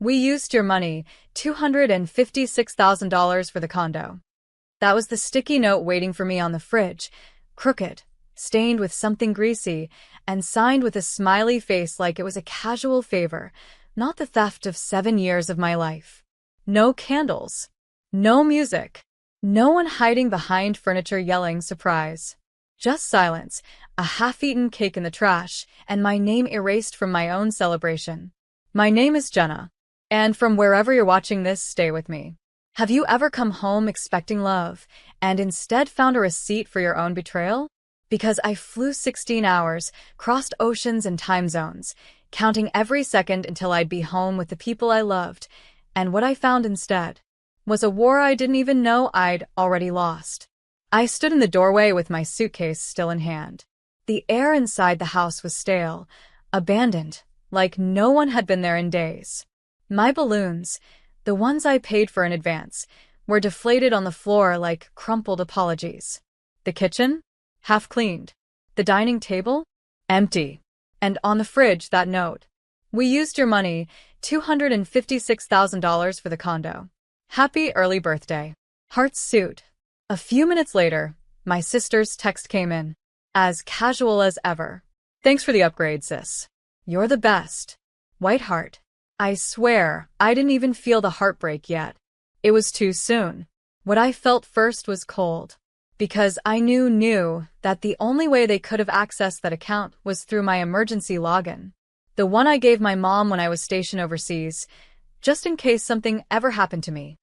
We used your money, $256,000 for the condo. That was the sticky note waiting for me on the fridge, crooked, stained with something greasy, and signed with a smiley face like it was a casual favor, not the theft of 7 years of my life. No candles. No music. No one hiding behind furniture yelling surprise. Just silence, a half-eaten cake in the trash, and my name erased from my own celebration. My name is Jenna, and from wherever you're watching this, stay with me. Have you ever come home expecting love, and instead found a receipt for your own betrayal? Because I flew 16 hours, crossed oceans and time zones, counting every second until I'd be home with the people I loved, and what I found instead was a war I didn't even know I'd already lost. I stood in the doorway with my suitcase still in hand. The air inside the house was stale, abandoned, like no one had been there in days. My balloons, the ones I paid for in advance, were deflated on the floor like crumpled apologies. The kitchen? Half cleaned. The dining table? Empty. And on the fridge, that note. We used your money, $256,000 for the condo. Happy early birthday. Heart's suit. A few minutes later, my sister's text came in. As casual as ever. Thanks for the upgrade, sis. You're the best. White heart. I swear, I didn't even feel the heartbreak yet. It was too soon. What I felt first was cold. Because I knew that the only way they could have accessed that account was through my emergency login. The one I gave my mom when I was stationed overseas, just in case something ever happened to me.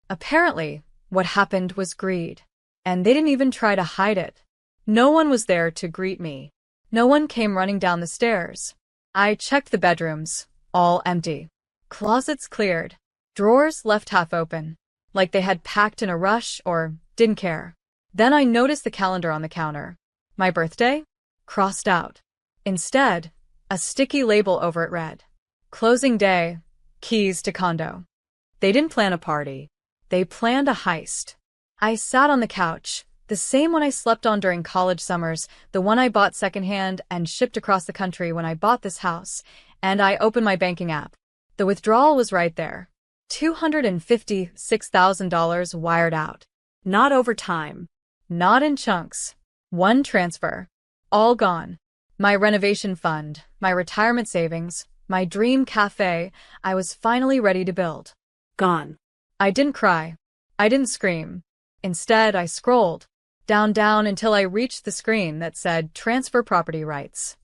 Apparently, what happened was greed. And they didn't even try to hide it. No one was there to greet me. No one came running down the stairs. I checked the bedrooms, all empty. Closets cleared. Drawers left half open, like they had packed in a rush or didn't care. Then I noticed the calendar on the counter. My birthday? Crossed out. Instead, a sticky label over it read, "Closing day, keys to condo." They didn't plan a party. They planned a heist. I sat on the couch, the same one I slept on during college summers, the one I bought secondhand and shipped across the country when I bought this house, and I opened my banking app. The withdrawal was right there. $256,000 wired out. Not over time. Not in chunks. One transfer. All gone. My renovation fund, my retirement savings, my dream cafe I was finally ready to build. Gone. I didn't cry. I didn't scream. Instead, I scrolled down until I reached the screen that said transfer property rights.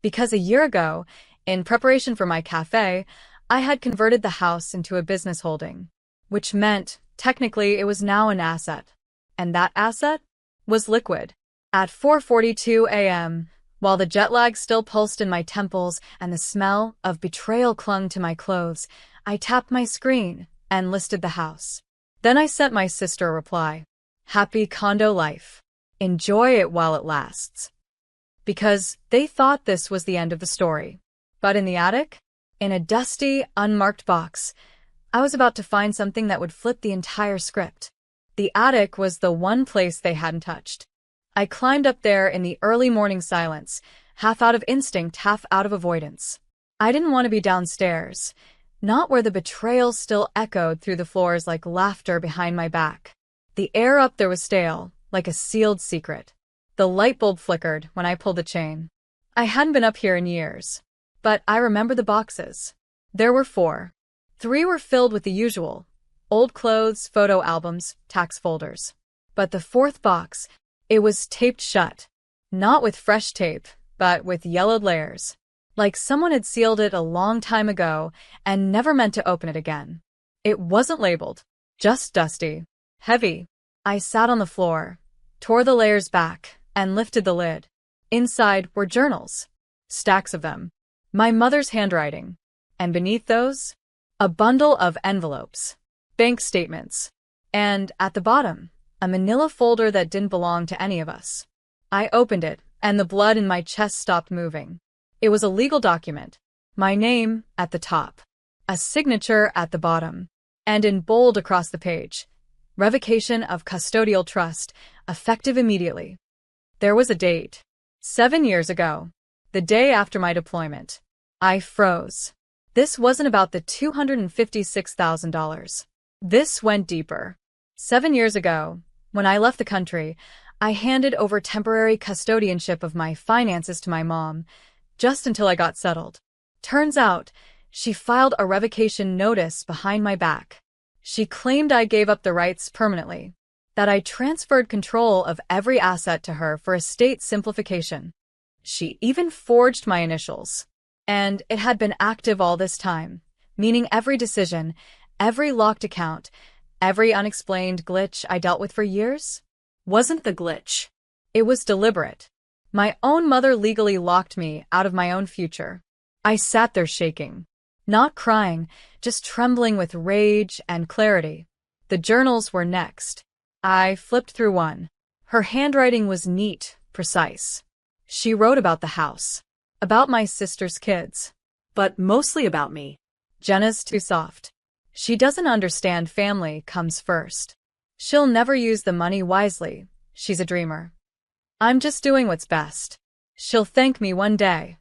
Because a year ago, in preparation for my cafe, I had converted the house into a business holding, which meant, technically, it was now an asset. And that asset was liquid. At 4:42 a.m., while the jet lag still pulsed in my temples and the smell of betrayal clung to my clothes, I tapped my screen and listed the house. Then I sent my sister a reply. Happy condo life. Enjoy it while it lasts. Because they thought this was the end of the story. But in the attic, in a dusty, unmarked box, I was about to find something that would flip the entire script. The attic was the one place they hadn't touched. I climbed up there in the early morning silence, half out of instinct, half out of avoidance. I didn't want to be downstairs, not where the betrayal still echoed through the floors like laughter behind my back. The air up there was stale, like a sealed secret. The light bulb flickered when I pulled the chain. I hadn't been up here in years, but I remember the boxes. There were 4. 3 were filled with the usual: old clothes, photo albums, tax folders. But the 4th box, it was taped shut. Not with fresh tape, but with yellowed layers. Like someone had sealed it a long time ago and never meant to open it again. It wasn't labeled, just dusty. Heavy. I sat on the floor, tore the layers back, and lifted the lid. Inside were journals. Stacks of them. My mother's handwriting. And beneath those, a bundle of envelopes. Bank statements. And, at the bottom, a manila folder that didn't belong to any of us. I opened it, and the blood in my chest stopped moving. It was a legal document. My name at the top. A signature at the bottom. And in bold across the page, revocation of custodial trust, effective immediately. There was a date. 7 years ago. The day after my deployment. I froze. This wasn't about the $256,000. This went deeper. 7 years ago, when I left the country, I handed over temporary custodianship of my finances to my mom, just until I got settled. Turns out, she filed a revocation notice behind my back. She claimed I gave up the rights permanently, that I transferred control of every asset to her for estate simplification. She even forged my initials. And it had been active all this time, meaning every decision, every locked account, every unexplained glitch I dealt with for years wasn't the glitch. It was deliberate. My own mother legally locked me out of my own future. I sat there shaking, not crying, just trembling with rage and clarity. The journals were next. I flipped through one. Her handwriting was neat, precise. She wrote about the house, about my sister's kids, but mostly about me. Jenna's too soft. She doesn't understand family comes first. She'll never use the money wisely. She's a dreamer. I'm just doing what's best. She'll thank me one day.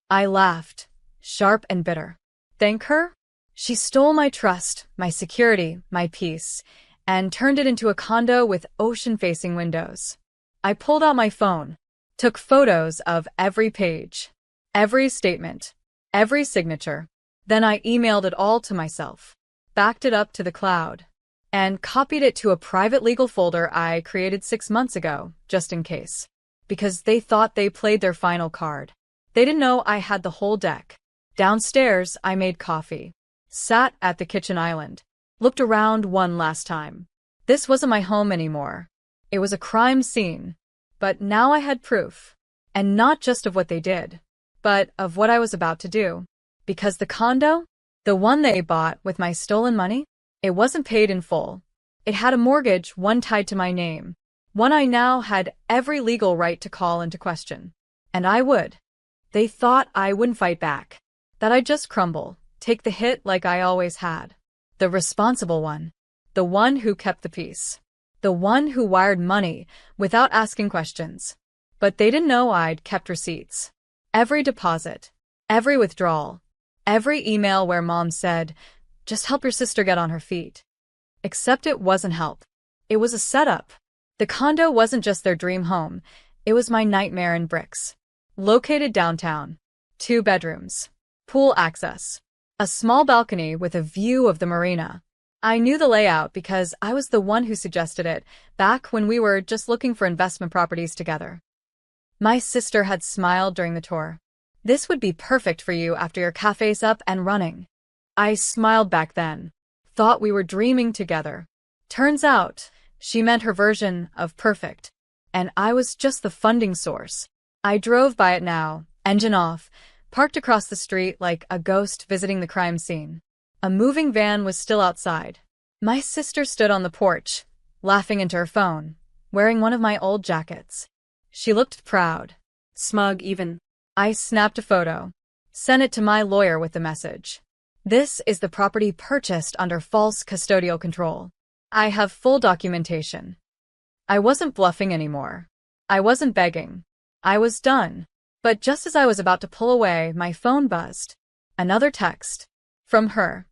I laughed, sharp and bitter. Thank her? She stole my trust, my security, my peace, and turned it into a condo with ocean-facing windows. I pulled out my phone, took photos of every page, every statement, every signature. Then I emailed it all to myself, backed it up to the cloud, and copied it to a private legal folder I created 6 months ago, just in case. Because they thought they played their final card. They didn't know I had the whole deck. Downstairs, I made coffee, sat at the kitchen island, looked around one last time. This wasn't my home anymore. It was a crime scene. But now I had proof. And not just of what they did, but of what I was about to do. Because the condo, the one they bought with my stolen money, it wasn't paid in full. It had a mortgage, one tied to my name, one I now had every legal right to call into question. And I would. They thought I wouldn't fight back, that I'd just crumble, take the hit like I always had. The responsible one. The one who kept the peace. The one who wired money without asking questions. But they didn't know I'd kept receipts. Every deposit, every withdrawal, every email where Mom said, "Just help your sister get on her feet." Except it wasn't help. It was a setup. The condo wasn't just their dream home. It was my nightmare in bricks. Located downtown. 2 bedrooms. Pool access. A small balcony with a view of the marina. I knew the layout because I was the one who suggested it back when we were just looking for investment properties together. My sister had smiled during the tour. "This would be perfect for you after your cafe's up and running." I smiled back then. Thought we were dreaming together. Turns out, she meant her version of perfect. And I was just the funding source. I drove by it now, engine off, parked across the street like a ghost visiting the crime scene. A moving van was still outside. My sister stood on the porch, laughing into her phone, wearing one of my old jackets. She looked proud, smug even. I snapped a photo, sent it to my lawyer with the message. "This is the property purchased under false custodial control. I have full documentation." I wasn't bluffing anymore. I wasn't begging. I was done. But just as I was about to pull away, my phone buzzed. Another text. From her.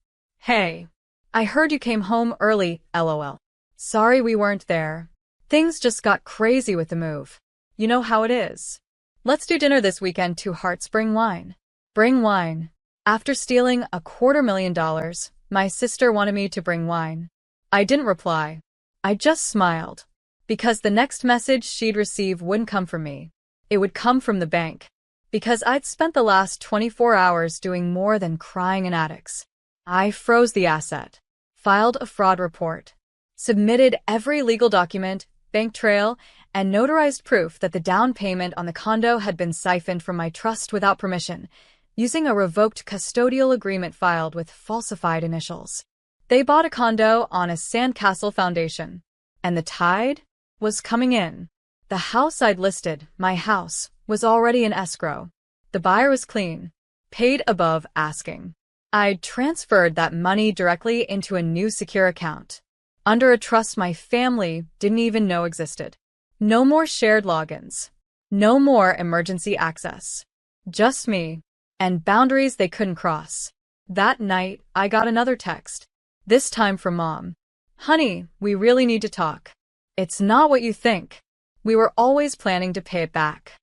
"Hey. I heard you came home early, lol. Sorry we weren't there. Things just got crazy with the move. You know how it is. Let's do dinner this weekend to Hearts Bring Wine." Bring wine. After stealing $250,000, my sister wanted me to bring wine. I didn't reply. I just smiled. Because the next message she'd receive wouldn't come from me. It would come from the bank. Because I'd spent the last 24 hours doing more than crying in attics. I froze the asset, filed a fraud report, submitted every legal document, bank trail, and notarized proof that the down payment on the condo had been siphoned from my trust without permission, using a revoked custodial agreement filed with falsified initials. They bought a condo on a sandcastle foundation. And the tide was coming in. The house I'd listed, my house, was already in escrow. The buyer was clean, paid above asking. I'd transferred that money directly into a new secure account, under a trust my family didn't even know existed. No more shared logins. No more emergency access. Just me, and boundaries they couldn't cross. That night, I got another text. This time from Mom. Honey, we really need to talk. It's not what you think. We were always planning to pay it back.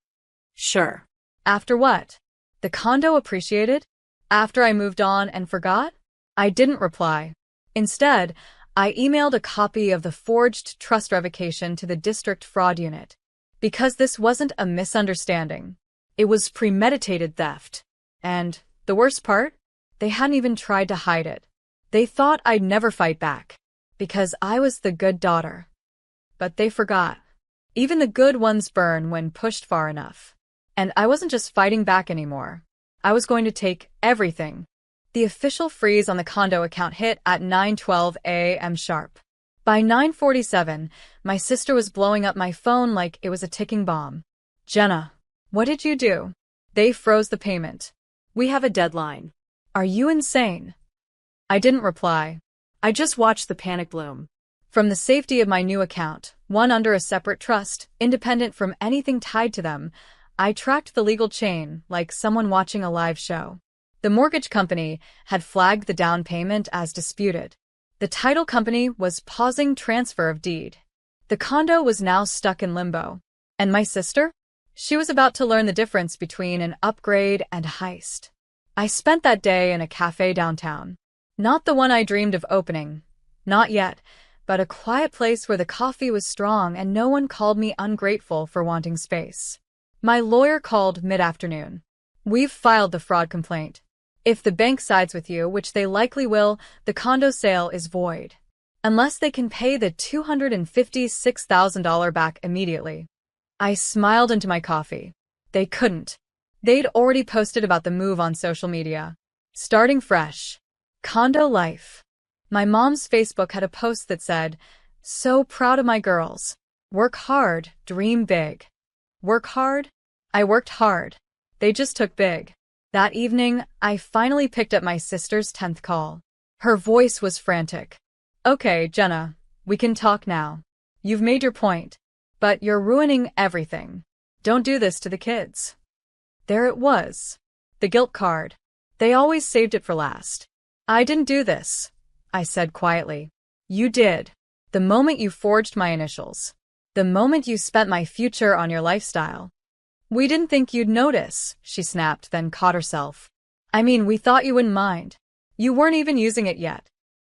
Sure. After what? The condo appreciated? After I moved on and forgot? I didn't reply. Instead, I emailed a copy of the forged trust revocation to the district fraud unit. Because this wasn't a misunderstanding. It was premeditated theft. And, the worst part? They hadn't even tried to hide it. They thought I'd never fight back. Because I was the good daughter. But they forgot. Even the good ones burn when pushed far enough. And I wasn't just fighting back anymore. I was going to take everything. The official freeze on the condo account hit at 9:12 a.m. sharp. By 9:47, my sister was blowing up my phone like it was a ticking bomb. Jenna, what did you do? They froze the payment. We have a deadline. Are you insane? I didn't reply. I just watched the panic bloom. From the safety of my new account, one under a separate trust, independent from anything tied to them, I tracked the legal chain like someone watching a live show. The mortgage company had flagged the down payment as disputed. The title company was pausing transfer of deed. The condo was now stuck in limbo. And my sister? She was about to learn the difference between an upgrade and a heist. I spent that day in a cafe downtown. Not the one I dreamed of opening. Not yet, but a quiet place where the coffee was strong and no one called me ungrateful for wanting space. My lawyer called mid-afternoon. We've filed the fraud complaint. If the bank sides with you, which they likely will, the condo sale is void. Unless they can pay the $256,000 back immediately. I smiled into my coffee. They couldn't. They'd already posted about the move on social media. Starting fresh. Condo life. My mom's Facebook had a post that said, "So proud of my girls. Work hard, dream big." Work hard? I worked hard. They just took big. That evening, I finally picked up my sister's 10th call. Her voice was frantic. Okay, Jenna, we can talk now. You've made your point. But you're ruining everything. Don't do this to the kids. There it was. The guilt card. They always saved it for last. I didn't do this, I said quietly. You did. The moment you forged my initials. The moment you spent my future on your lifestyle. We didn't think you'd notice, she snapped, then caught herself. I mean, we thought you wouldn't mind. You weren't even using it yet.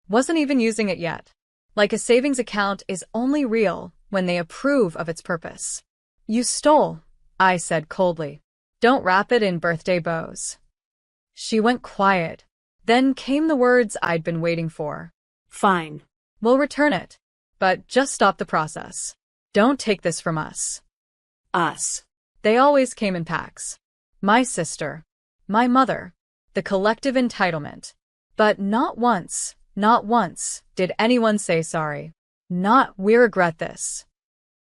Wasn't even using it yet. Like a savings account is only real when they approve of its purpose. You stole, I said coldly. Don't wrap it in birthday bows. She went quiet. Then came the words I'd been waiting for. Fine. We'll return it. But just stop the process. Don't take this from us. Us. They always came in packs. My sister. My mother. The collective entitlement. But not once did anyone say sorry. Not, we regret this.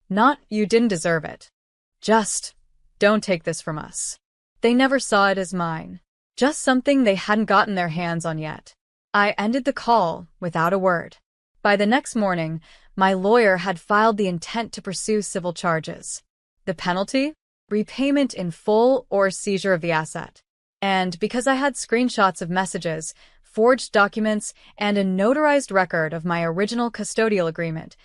Not, you didn't deserve it. Just, don't take this from us. They never saw it as mine. Just something they hadn't gotten their hands on yet. I ended the call without a word. By the next morning, my lawyer had filed the intent to pursue civil charges. The penalty? Repayment in full or seizure of the asset. And because I had screenshots of messages, forged documents, and a notarized record of my original custodial agreement,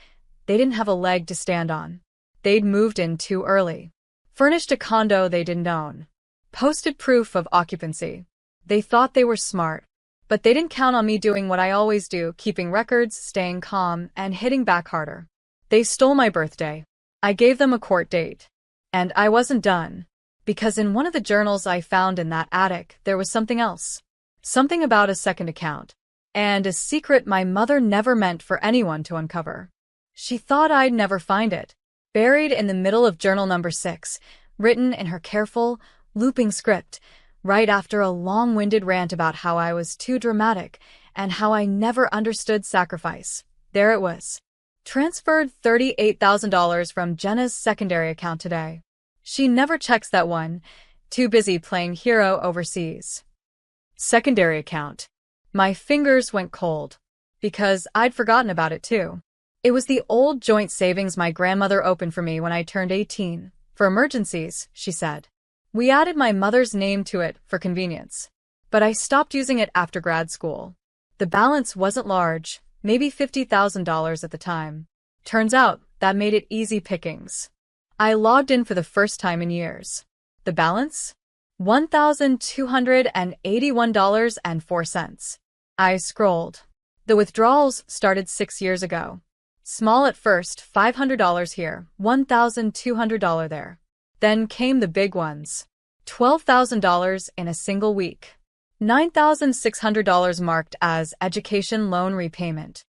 they didn't have a leg to stand on. They'd moved in too early. Furnished a condo they didn't own. Posted proof of occupancy. They thought they were smart. But they didn't count on me doing what I always do, keeping records, staying calm, and hitting back harder. They stole my birthday. I gave them a court date. And I wasn't done. Because in one of the journals I found in that attic, there was something else. Something about a second account. And a secret my mother never meant for anyone to uncover. She thought I'd never find it. Buried in the middle of journal number 6, written in her careful, looping script, right after a long-winded rant about how I was too dramatic and how I never understood sacrifice. There it was. Transferred $38,000 from Jenna's secondary account today. She never checks that one, too busy playing hero overseas. Secondary account. My fingers went cold. Because I'd forgotten about it too. It was the old joint savings my grandmother opened for me when I turned 18. For emergencies, she said. We added my mother's name to it for convenience. but I stopped using it after grad school. The balance wasn't large, maybe $50,000 at the time. Turns out, that made it easy pickings. I logged in for the first time in years. The balance? $1,281.04. I scrolled. The withdrawals started 6 years ago. Small at first, $500 here, $1,200 there. Then came the big ones. $12,000 in a single week. $9,600 marked as education loan repayment.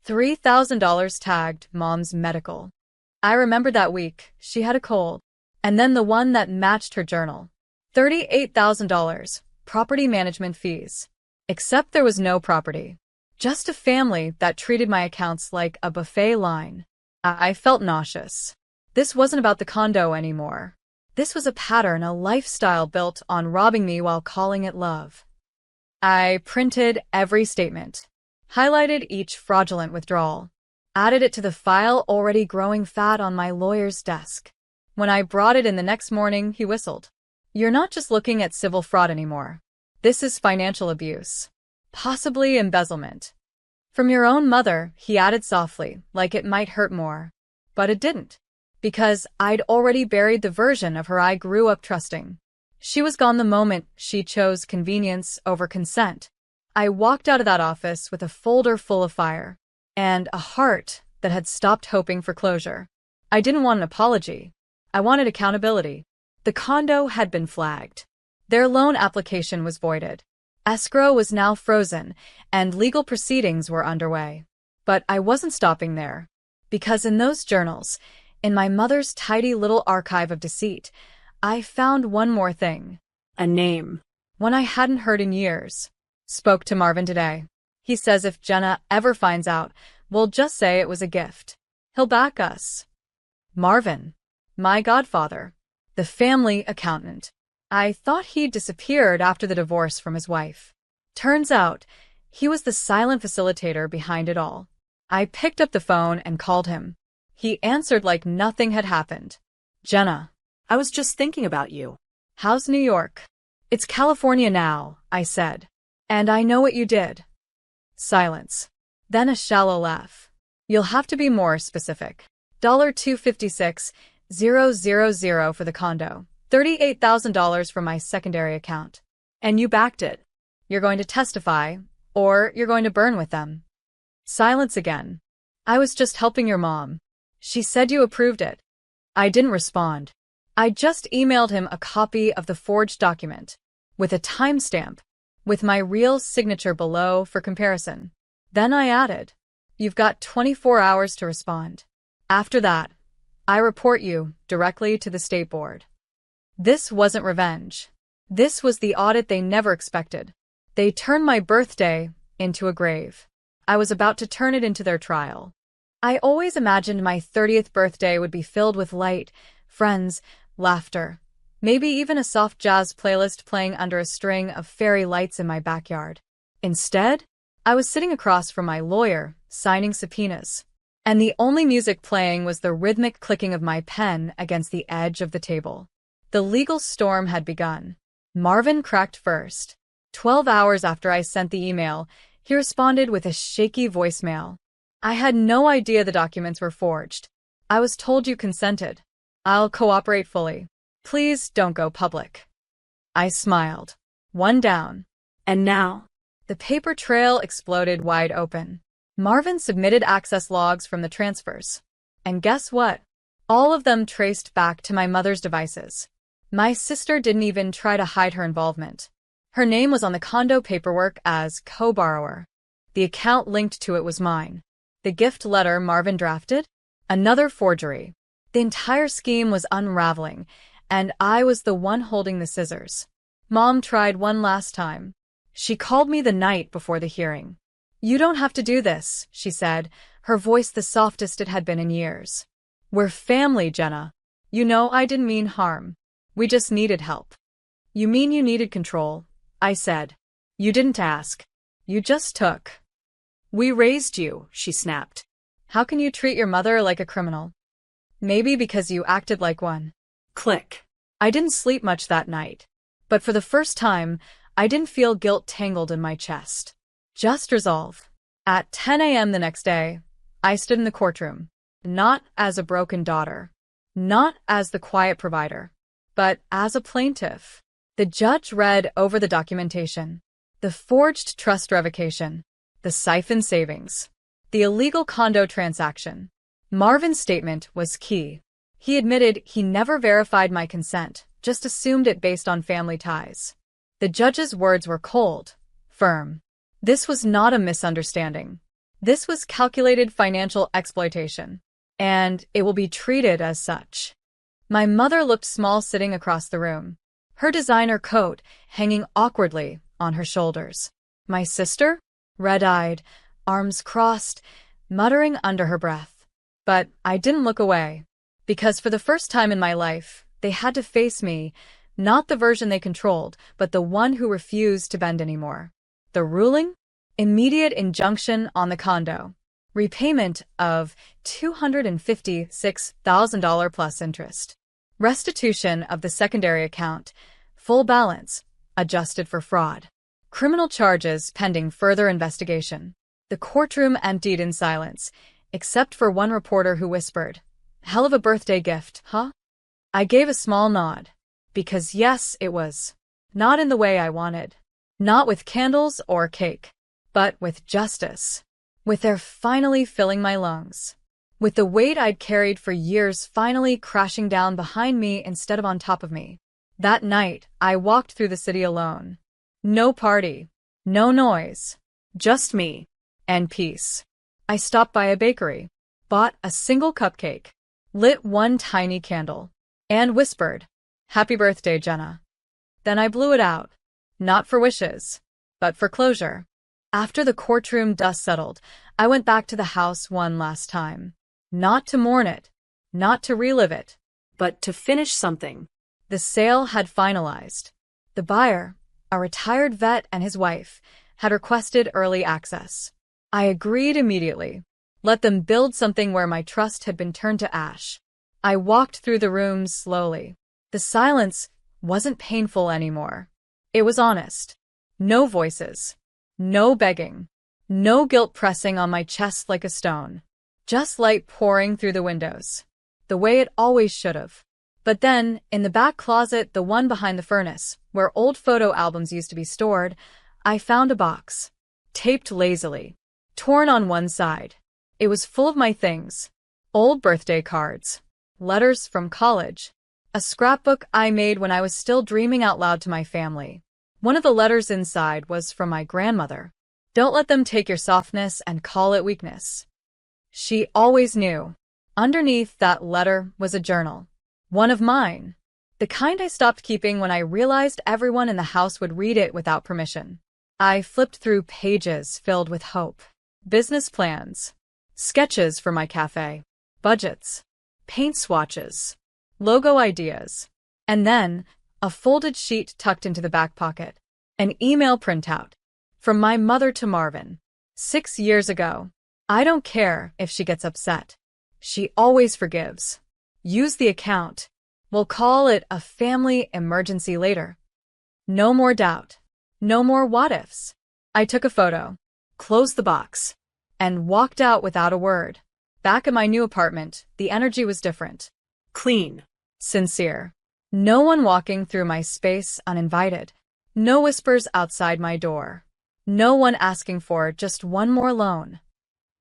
$3,000 tagged mom's medical. I remembered that week, she had a cold. And then the one that matched her journal. $38,000, property management fees. Except there was no property. Just a family that treated my accounts like a buffet line. I felt nauseous. This wasn't about the condo anymore. This was a pattern, a lifestyle built on robbing me while calling it love. I printed every statement, highlighted each fraudulent withdrawal, added it to the file already growing fat on my lawyer's desk. When I brought it in the next morning, he whistled. "You're not just looking at civil fraud anymore. This is financial abuse. Possibly embezzlement. From your own mother," he added softly, like it might hurt more. But it didn't. Because I'd already buried the version of her I grew up trusting. She was gone the moment she chose convenience over consent. I walked out of that office with a folder full of fire. And a heart that had stopped hoping for closure. I didn't want an apology. I wanted accountability. The condo had been flagged. Their loan application was voided. Escrow was now frozen, and legal proceedings were underway. But I wasn't stopping there. Because in those journals, in my mother's tidy little archive of deceit, I found one more thing. A name. One I hadn't heard in years. Spoke to Marvin today. He says if Jenna ever finds out, we'll just say it was a gift. He'll back us. Marvin. My godfather. The family accountant. I thought he'd disappeared after the divorce from his wife. Turns out, he was the silent facilitator behind it all. I picked up the phone and called him. He answered like nothing had happened. "Jenna. I was just thinking about you. How's New York?" "It's California now," I said. "And I know what you did." Silence. Then a shallow laugh. "You'll have to be more specific. $256,000 for the condo. $38,000 from my secondary account. And you backed it. You're going to testify, or you're going to burn with them." Silence again. "I was just helping your mom. She said you approved it." I didn't respond. I just emailed him a copy of the forged document, with a timestamp, with my real signature below for comparison. Then I added, "You've got 24 hours to respond. After that, I report you directly to the state board." This wasn't revenge. This was the audit they never expected. They turned my birthday into a grave. I was about to turn it into their trial. I always imagined my 30th birthday would be filled with light, friends, laughter, maybe even a soft jazz playlist playing under a string of fairy lights in my backyard. Instead, I was sitting across from my lawyer, signing subpoenas. And the only music playing was the rhythmic clicking of my pen against the edge of the table. The legal storm had begun. Marvin cracked first. 12 hours after I sent the email, he responded with a shaky voicemail. "I had no idea the documents were forged. I was told you consented. I'll cooperate fully. Please don't go public." I smiled. One down. And now? The paper trail exploded wide open. Marvin submitted access logs from the transfers. And guess what? All of them traced back to my mother's devices. My sister didn't even try to hide her involvement. Her name was on the condo paperwork as co-borrower. The account linked to it was mine. The gift letter Marvin drafted? Another forgery. The entire scheme was unraveling, and I was the one holding the scissors. Mom tried one last time. She called me the night before the hearing. "You don't have to do this," she said, her voice the softest it had been in years. "We're family, Jenna. You know I didn't mean harm. We just needed help." "You mean you needed control?" I said. "You didn't ask. You just took." "We raised you," she snapped. "How can you treat your mother like a criminal?" "Maybe because you acted like one." Click. I didn't sleep much that night. But for the first time, I didn't feel guilt tangled in my chest. Just resolve. At 10 a.m. the next day, I stood in the courtroom, not as a broken daughter, not as the quiet provider, but as a plaintiff. The judge read over the documentation, the forged trust revocation, the siphoned savings, the illegal condo transaction. Marvin's statement was key. He admitted he never verified my consent, just assumed it based on family ties. The judge's words were cold, firm. This was not a misunderstanding. This was calculated financial exploitation, and it will be treated as such. My mother looked small sitting across the room, her designer coat hanging awkwardly on her shoulders. My sister, red-eyed, arms crossed, muttering under her breath. But I didn't look away, because for the first time in my life, they had to face me, not the version they controlled, but the one who refused to bend anymore. The ruling? Immediate injunction on the condo. Repayment of $256,000 plus interest. Restitution of the secondary account. Full balance. Adjusted for fraud. Criminal charges pending further investigation. The courtroom emptied in silence, except for one reporter who whispered, "Hell of a birthday gift, huh?" I gave a small nod. Because yes, it was. Not in the way I wanted. Not with candles or cake. But with justice. With air finally filling my lungs. With the weight I'd carried for years finally crashing down behind me instead of on top of me. That night, I walked through the city alone. No party. No noise. Just me. And peace. I stopped by a bakery. Bought a single cupcake. Lit one tiny candle. And whispered, "Happy birthday, Jenna." Then I blew it out. Not for wishes, but for closure. After the courtroom dust settled, I went back to the house one last time. Not to mourn it, not to relive it, But to finish something. the sale had finalized. The buyer, a retired vet and his wife, had requested early access. I agreed immediately. Let them build something where my trust had been turned to ash. I walked through the rooms slowly. The silence wasn't painful anymore. It was honest. No voices. No begging. No guilt pressing on my chest like a stone. Just light pouring through the windows. The way it always should have. But then, in the back closet, the one behind the furnace, where old photo albums used to be stored, I found a box. Taped lazily. Torn on one side. It was full of my things. Old birthday cards. Letters from college. A scrapbook I made when I was still dreaming out loud to my family. One of the letters inside was from my grandmother. Don't let them take your softness and call it weakness. She always knew. Underneath that letter was a journal. One of mine. The kind I stopped keeping when I realized everyone in the house would read it without permission. I flipped through pages filled with hope. Business plans. Sketches for my cafe. Budgets. Paint swatches. Logo ideas. And then, a folded sheet tucked into the back pocket. An email printout. From my mother to Marvin. 6 years ago. I don't care if she gets upset. She always forgives. Use the account. We'll call it a family emergency later. No more doubt. No more what-ifs. I took a photo, closed the box, and walked out without a word. Back at my new apartment, the energy was different. Clean. Sincere. No one walking through my space uninvited. No whispers outside my door. No one asking for just one more loan.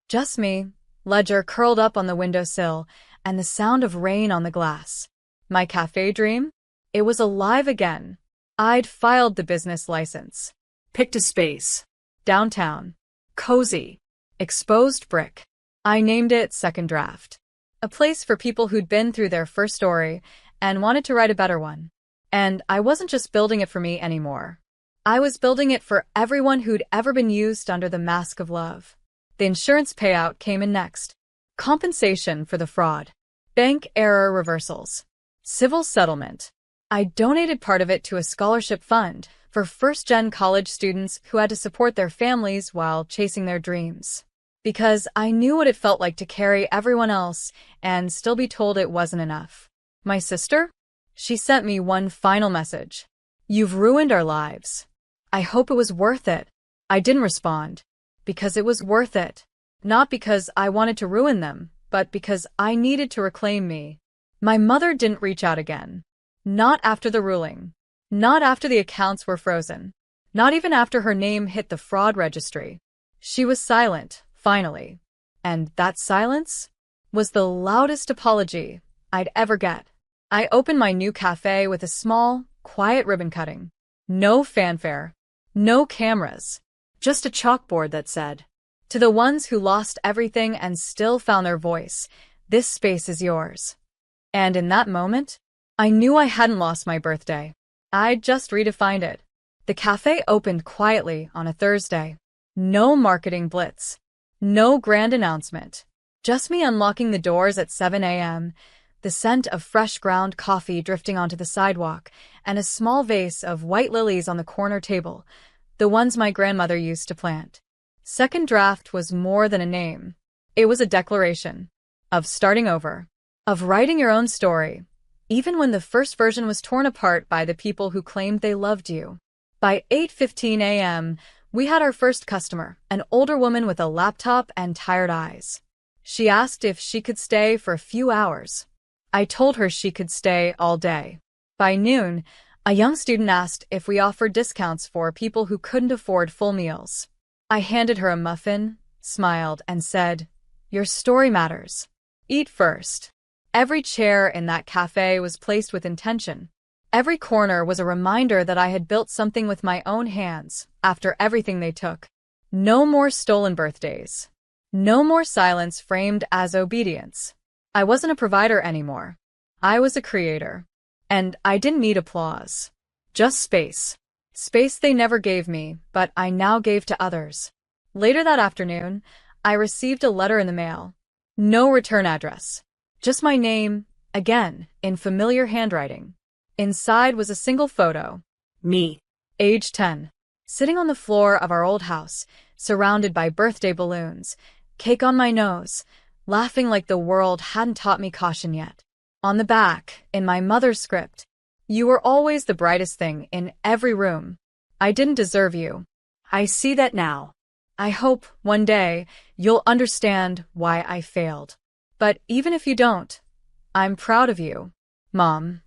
Just me, ledger curled up on the windowsill, and the sound of rain on the glass. My cafe dream? It was alive again. I'd filed the business license. Picked a space. Downtown. Cozy. Exposed brick. I named it Second Draft. A place for people who'd been through their first story and wanted to write a better one. And I wasn't just building it for me anymore. I was building it for everyone who'd ever been used under the mask of love. The insurance payout came in next. Compensation for the fraud. Bank error reversals. Civil settlement. I donated part of it to a scholarship fund for first-gen college students who had to support their families while chasing their dreams. Because I knew what it felt like to carry everyone else and still be told it wasn't enough. My sister? She sent me one final message. You've ruined our lives. I hope it was worth it. I didn't respond. Because it was worth it. Not because I wanted to ruin them, but because I needed to reclaim me. My mother didn't reach out again. Not after the ruling. Not after the accounts were frozen. Not even after her name hit the fraud registry. She was silent, finally. And that silence was the loudest apology I'd ever get. I opened my new cafe with a small, quiet ribbon cutting. No fanfare. No cameras. Just a chalkboard that said, "To the ones who lost everything and still found their voice, this space is yours." And in that moment, I knew I hadn't lost my birthday. I'd just redefined it. The cafe opened quietly on a Thursday. No marketing blitz. No grand announcement. Just me unlocking the doors at 7 a.m., the scent of fresh ground coffee drifting onto the sidewalk, and a small vase of white lilies on the corner table, the ones my grandmother used to plant. Second Draft was more than a name. It was a declaration of starting over, of writing your own story, even when the first version was torn apart by the people who claimed they loved you. By 8:15 a.m., we had our first customer, an older woman with a laptop and tired eyes. She asked if she could stay for a few hours. I told her she could stay all day. By noon, a young student asked if we offered discounts for people who couldn't afford full meals. I handed her a muffin, smiled, and said, "Your story matters. Eat first." Every chair in that cafe was placed with intention. Every corner was a reminder that I had built something with my own hands after everything they took. No more stolen birthdays. No more silence framed as obedience. I wasn't a provider anymore. I was a creator. And I didn't need applause. Just space. Space they never gave me, but I now gave to others. Later that afternoon, I received a letter in the mail. No return address. Just my name, again, in familiar handwriting. Inside was a single photo. Me. Age 10. Sitting on the floor of our old house, surrounded by birthday balloons, cake on my nose, laughing like the world hadn't taught me caution yet. On the back, in my mother's script, "You were always the brightest thing in every room. I didn't deserve you. I see that now. I hope, one day, you'll understand why I failed. But even if you don't, I'm proud of you, Mom."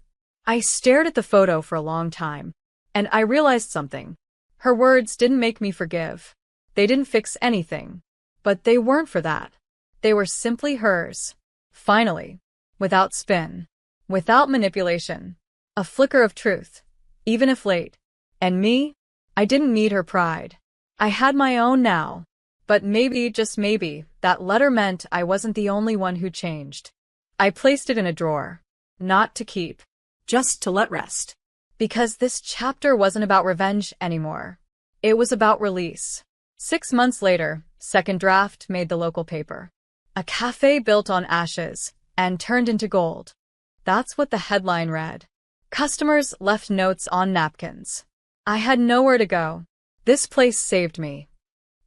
I stared at the photo for a long time, and I realized something. Her words didn't make me forgive. They didn't fix anything. But they weren't for that. They were simply hers. Finally. Without spin. Without manipulation. A flicker of truth. Even if late. And me? I didn't need her pride. I had my own now. But maybe, just maybe, that letter meant I wasn't the only one who changed. I placed it in a drawer. Not to keep. Just to let rest. Because this chapter wasn't about revenge anymore. It was about release. 6 months later, Second Draft made the local paper. A cafe built on ashes and turned into gold. That's what the headline read. Customers left notes on napkins. I had nowhere to go. This place saved me.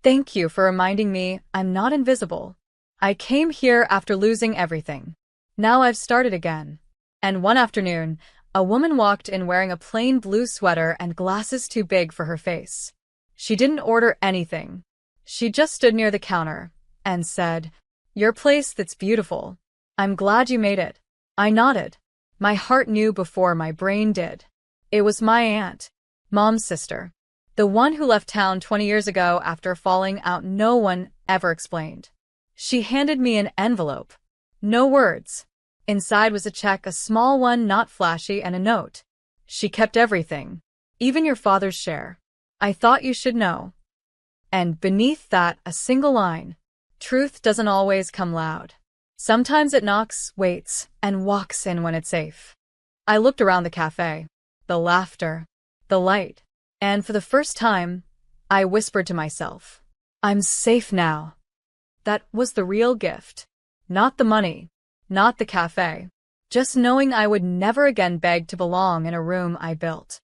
Thank you for reminding me I'm not invisible. I came here after losing everything. Now I've started again. And one afternoon, a woman walked in wearing a plain blue sweater and glasses too big for her face. She didn't order anything. She just stood near the counter and said, "Your place, that's beautiful. I'm glad you made it." I nodded. My heart knew before my brain did. It was my aunt, Mom's sister. The one who left town 20 years ago after falling out no one ever explained. She handed me an envelope. No words. Inside was a check, a small one, not flashy, and a note. "She kept everything. Even your father's share. I thought you should know." And beneath that, a single line. Truth doesn't always come loud. Sometimes it knocks, waits, and walks in when it's safe. I looked around the cafe. The laughter. The light. And for the first time, I whispered to myself, "I'm safe now." That was the real gift. Not the money. Not the cafe. Just knowing I would never again beg to belong in a room I built.